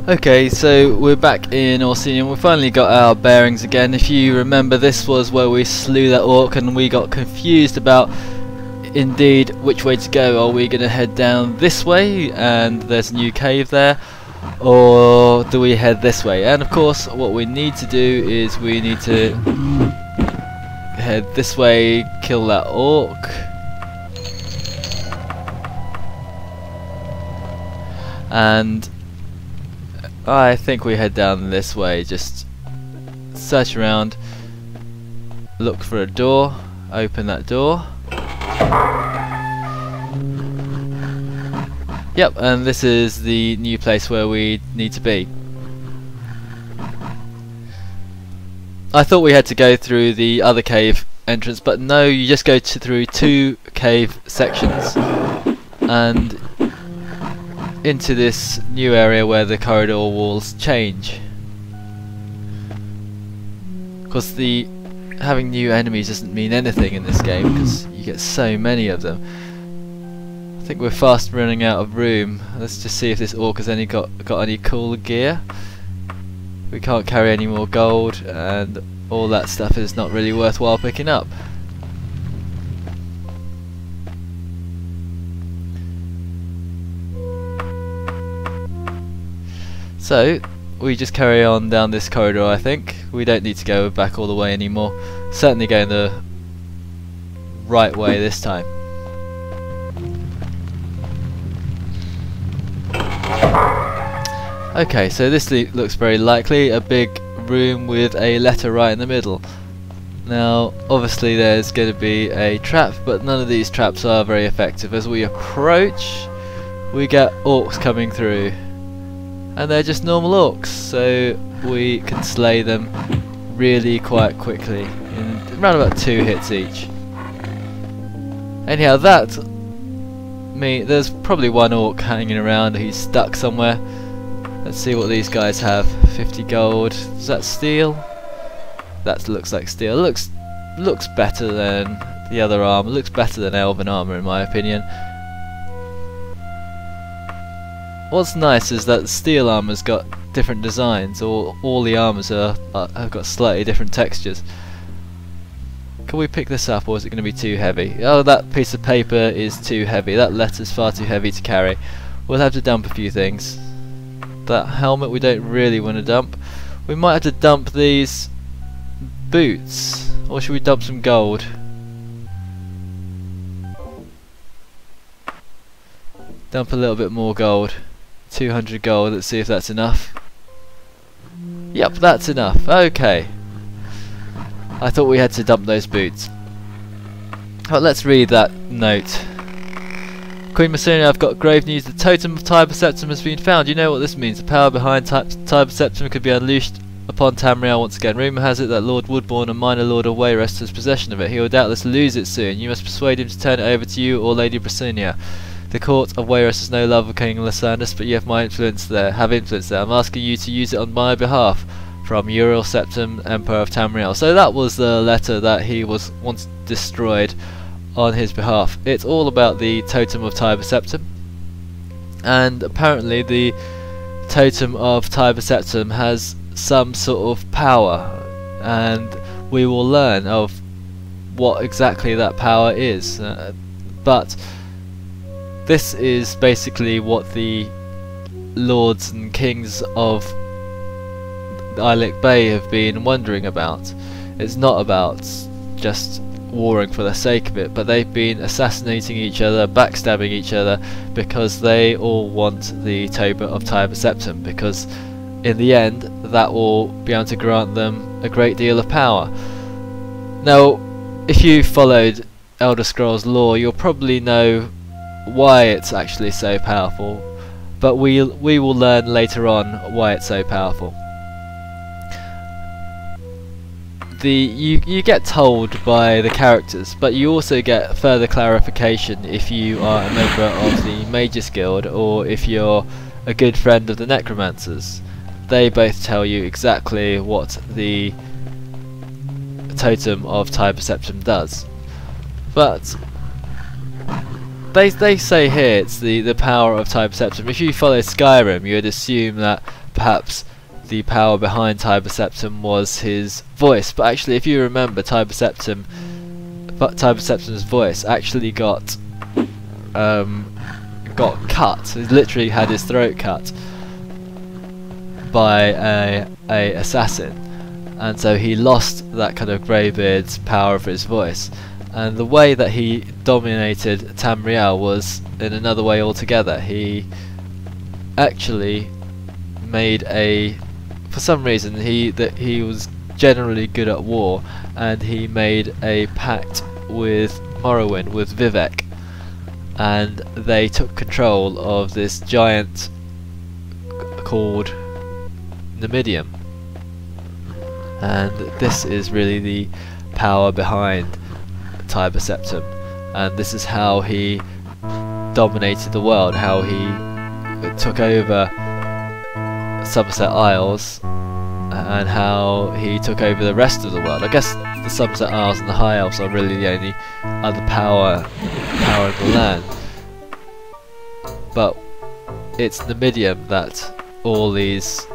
Okay, so we're back in Orcish and we finally got our bearings again. If you remember, this was where we slew that orc and we got confused about indeed which way to go. Are we going to head down this way and there's a new cave there, or do we head this way? And of course what we need to do is we need to head this way, kill that orc. And I think we head down this way, just search around, look for a door, open that door. Yep, and this is the new place where we need to be. I thought we had to go through the other cave entrance, but no, you just go through two cave sections and into this new area where the corridor walls change. Of course, having new enemies doesn't mean anything in this game because you get so many of them. I think we're fast running out of room. Let's just see if this orc has got any cool gear. We can't carry any more gold, and all that stuff is not really worthwhile picking up. So we just carry on down this corridor. I think we don't need to go back all the way anymore. Certainly going the right way this time. Okay, so this looks very likely a big room with a letter right in the middle. Now obviously there's going to be a trap, but none of these traps are very effective. As we approach, we get orcs coming through. And they're just normal orcs, so we can slay them really quite quickly in around about 2 hits each. Anyhow, there's probably one orc hanging around who's stuck somewhere. Let's see what these guys have. 50 gold. Is that steel? That looks like steel. Looks better than the other armor. Looks better than elven armor in my opinion. What's nice is that the steel armor's got different designs, or all the armors have got slightly different textures. Can we pick this up, or is it going to be too heavy? Oh, that piece of paper is too heavy. That letter's far too heavy to carry. We'll have to dump a few things. That helmet we don't really want to dump. We might have to dump these boots, or should we dump some gold? Dump a little bit more gold. 200 gold, let's see if that's enough. Yep, that's enough. Okay. I thought we had to dump those boots. But let's read that note. Queen Macedonia, I've got grave news. The Totem of Tiber Septim has been found. You know what this means. The power behind Tiber Septim could be unleashed upon Tamriel once again. Rumour has it that Lord Woodbourne, a minor lord of Wayrest, has possession of it. He will doubtless lose it soon. You must persuade him to turn it over to you or Lady Bricinnia. The court of Wayrest has no love of King Lysandus, but you have my influence there. I'm asking you to use it on my behalf. From Uriel Septim, Emperor of Tamriel. So that was the letter that he wanted destroyed on his behalf. It's all about the Totem of Tiber Septim, and apparently the Totem of Tiber Septim has some sort of power, and we will learn of what exactly that power is. But this is basically what the lords and kings of Eilic Bay have been wondering about. It's not about just warring for the sake of it, but they've been assassinating each other, backstabbing each other, because they all want the Totem of Tiber Septim, because in the end that will be able to grant them a great deal of power. Now, if you followed Elder Scrolls lore, you'll probably know why it's actually so powerful, but we will learn later on why it's so powerful. You get told by the characters, but you also get further clarification if you are a member of the Magus Guild or if you're a good friend of the Necromancers. They both tell you exactly what the Totem of Tiber Septim does. But they say here it's the power of Tiber Septim. If you follow Skyrim, you would assume that perhaps the power behind Tiber Septim was his voice, but actually if you remember, Tiber Septim's voice actually got cut. He literally had his throat cut by a assassin, and so he lost that kind of Greybeard's power of his voice. And the way that he dominated Tamriel was in another way altogether. He actually made for some reason he was generally good at war, and he made a pact with Morrowind, with Vivek, and they took control of this giant called Numidium. And this is really the power behind Tiber Septim, and this is how he dominated the world, how he took over Somerset Isles, and how he took over the rest of the world. I guess the Somerset Isles and the High Elves are really the only other power in the land, but it's the Numidium that all these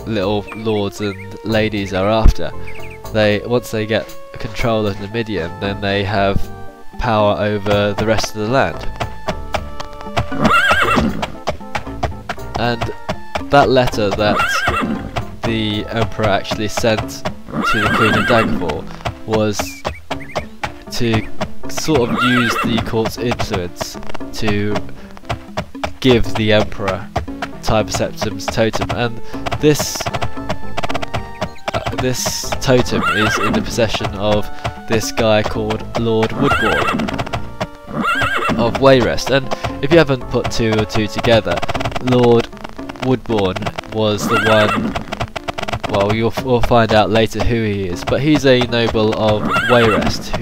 little lords and ladies are after. Once they get control of the Numidium, then they have power over the rest of the land. And that letter that the Emperor actually sent to the Queen of Daggerfall was to sort of use the court's influence to give the Emperor Tiber Septim's totem, and this totem is in the possession of this guy called Lord Woodbourne of Wayrest. And if you haven't put two or two together, Lord Woodbourne was the one, well, we'll find out later who he is, but he's a noble of Wayrest,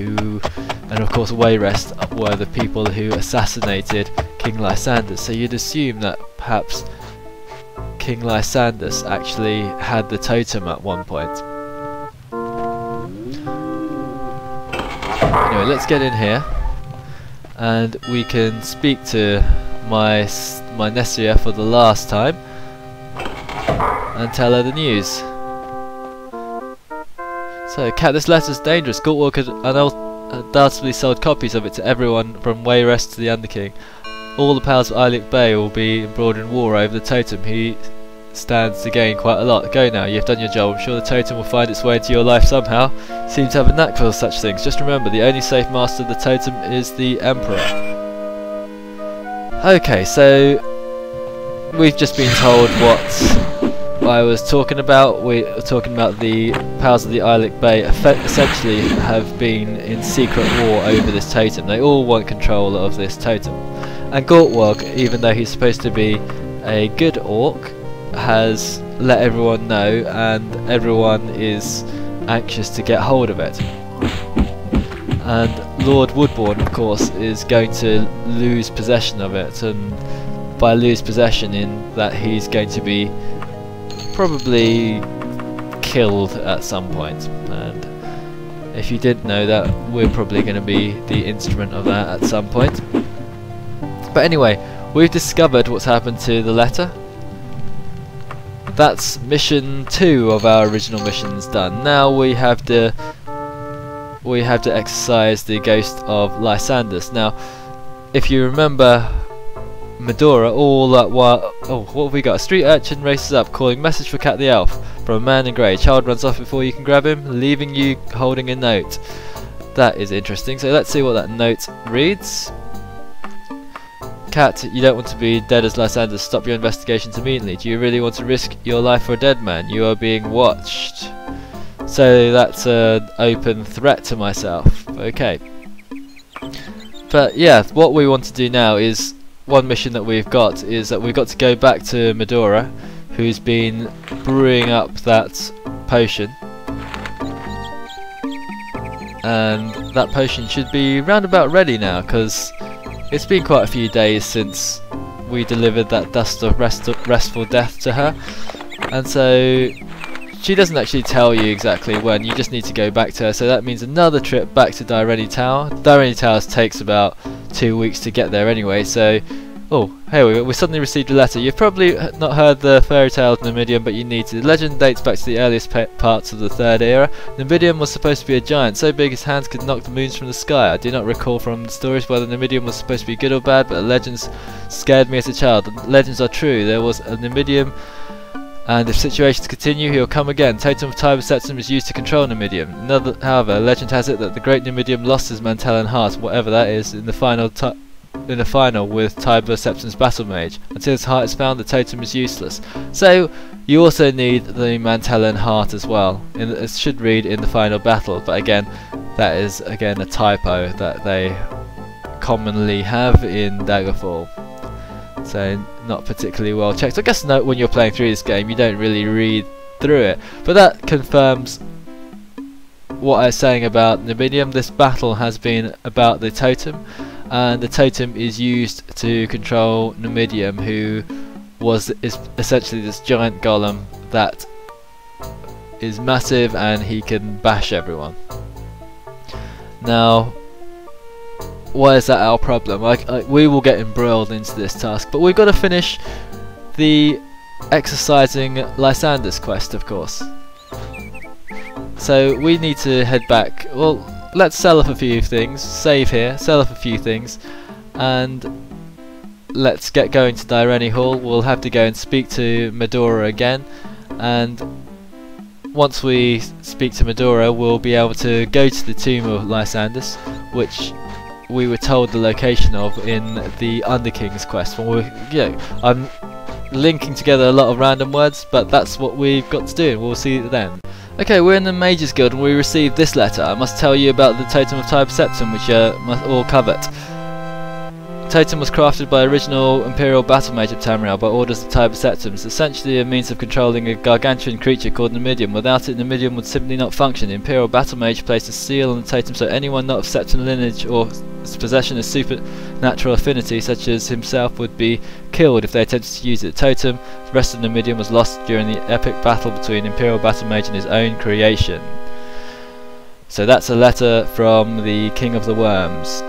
and of course Wayrest were the people who assassinated King Lysandus, so you'd assume that perhaps King Lysandus actually had the totem at one point. Anyway, let's get in here and we can speak to my Nessia for the last time and tell her the news. So, Cat, this letter's dangerous. Gortwalk had undoubtedly sold copies of it to everyone from Wayrest to the Underking. All the powers of Eilic Bay will be embroiled in war over the totem. He stands to gain quite a lot. Go now, you've done your job. I'm sure the totem will find its way into your life somehow. You seem to have a knack for such things. Just remember, the only safe master of the totem is the Emperor. Okay, so we've just been told what I was talking about. We were talking about the powers of the Eilic Bay essentially have been in secret war over this totem. They all want control of this totem. And Gortwalk, even though he's supposed to be a good orc, has let everyone know, and everyone is anxious to get hold of it. And Lord Woodbourne, of course, is going to lose possession of it, and by lose possession in that he's going to be probably killed at some point. And if you didn't know that, we're probably going to be the instrument of that at some point. But anyway, we've discovered what's happened to the letter. That's mission 2 of our original missions done. Now we have to exercise the ghost of Lysandus. Now, if you remember Medora, all that while what have we got? A street urchin races up, calling message for Cat the Elf from a man in grey. Child runs off before you can grab him, leaving you holding a note. That is interesting. So let's see what that note reads. Cat, you don't want to be dead as Lysandus. Stop your investigations immediately. Do you really want to risk your life for a dead man? You are being watched. So that's an open threat to myself. Okay. But yeah, what we want to do now is, one mission that we've got is that we've got to go back to Medora, who's been brewing up that potion. And that potion should be round about ready now, because it's been quite a few days since we delivered that dust of restful death to her, and so she doesn't actually tell you exactly when. You just need to go back to her, so that means another trip back to Direni Tower. Direni Tower takes about 2 weeks to get there anyway, so Oh, here we suddenly received a letter. You've probably not heard the fairy tale of Numidium, but you need to. The legend dates back to the earliest parts of the Third Era. Numidium was supposed to be a giant, so big his hands could knock the moons from the sky. I do not recall from the stories whether Numidium was supposed to be good or bad, but the legends scared me as a child. The legends are true. There was a Numidium, and if situations continue, he will come again. Totem of Tiber Septim is used to control Numidium. However, legend has it that the great Numidium lost his Mantellan heart, whatever that is, in the final with Tiber Septim's battle mage. Until his heart is found, the totem is useless. So you also need the Mantellan heart as well. It should read in the final battle, but again, that is again a typo that they commonly have in Daggerfall. So not particularly well checked. I guess note when you're playing through this game, you don't really read through it. But that confirms what I was saying about Numidium. This battle has been about the totem, and the totem is used to control Numidium, who is essentially this giant golem that is massive and he can bash everyone. Now, why is that our problem? We will get embroiled into this task, but we've got to finish the exercising Lysander's quest, of course. So we need to head back. Well, let's sell off a few things, save here, sell off a few things, and let's get going to Dyreni Hall. We'll have to go and speak to Medora again, and once we speak to Medora, we'll be able to go to the tomb of Lysanders, which we were told the location of in the Underking's quest. I'm linking together a lot of random words, but that's what we've got to do, and we'll see it then. Okay, we're in the Mages Guild and we received this letter. I must tell you about the Totem of Tiber Septim, which you must all covet. Totem was crafted by original Imperial Battle Mage of Tamriel by orders of Tiber Septim. It's essentially a means of controlling a gargantuan creature called Numidium. Without it, Numidium would simply not function. The Imperial Battle Mage placed a seal on the totem so anyone not of Septim lineage or possession of supernatural affinity such as himself would be killed if they attempted to use it. Totem, the rest of Numidium, was lost during the epic battle between Imperial Battle Mage and his own creation. So that's a letter from the King of the Worms.